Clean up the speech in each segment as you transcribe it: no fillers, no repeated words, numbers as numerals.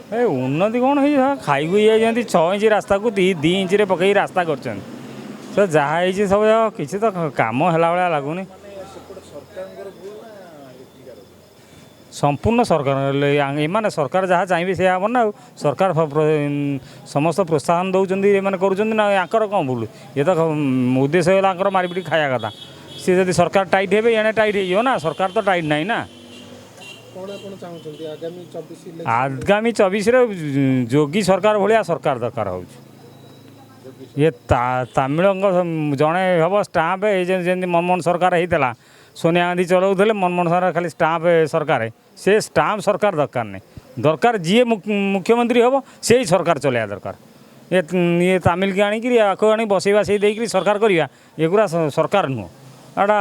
ए उन्नति कौन है खाई हुई जाती 6 इंच रास्ता को 2 इंच पकई रास्ता कर जहाँ सब किसी तो कम है भाया लगुनि संपूर्ण सरकार एमाने सरकार जहाँ चाहिए से हम ना सरकार समस्त प्रोत्साहन दौरान ये कर कौन भूल ये तो उद्देश्य है मारिपिट खाया कथा सी जब सरकार टाइट हे एणे टाइट हो ना सरकार तो टाइट ना ना आगामी 24 जोगी सरकार भाया सरकार दरकार हो ये तमिल जड़े हम स्टाम्प जमी मनमोहन सरकार होता सोनिया गांधी चलाऊे मनमोहन सरकार खाली स्टाम्प सरकार से स्टाम्प सरकार दरकार नहीं दरकार जी मुख्यमंत्री हम से ही सरकार चलया दरकार ये तमिल की आणिकी आको आनी बसई बासई देकर सरकार करवा एगुरा सरकार नुह एटा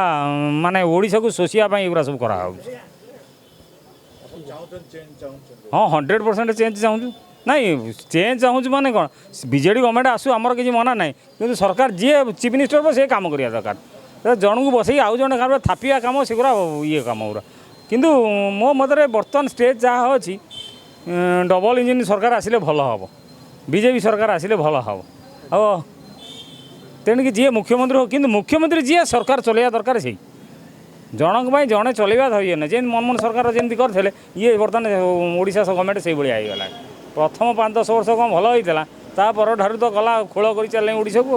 माने ओडिशा को शोषियापाई एगुरा सब करा हाँ 100% चेंज चाहूँ नहीं चेंज चाहूँ माने कौन बीजेडी गवर्नमेंट आसू आमर किसी मना ना कि सरकार जी चीफ मिनिस्टर हो से कम करा दरकार जन को बसई आउ जन काम थापिया कम से ये कम गुरा किंतु मो मतरे बर्तमान स्टेज जहाँ अच्छी डबल इंजिन सरकार आसिले भल हम बीजेपी सरकार आसिले भल हम अब तेणुक जी मुख्यमंत्री हो कि मुख्यमंत्री जी सरकार चलैया दरकार से जनक जड़े चलवा ये ना जमी मनमोहन सरकार जमी करते ये बर्तमान ओडिशा गवर्नमेंट से भाई आईगला प्रथम 5-10 वर्ष कौन भल होता ठार तो गला खोल कर चल ओडिशा को।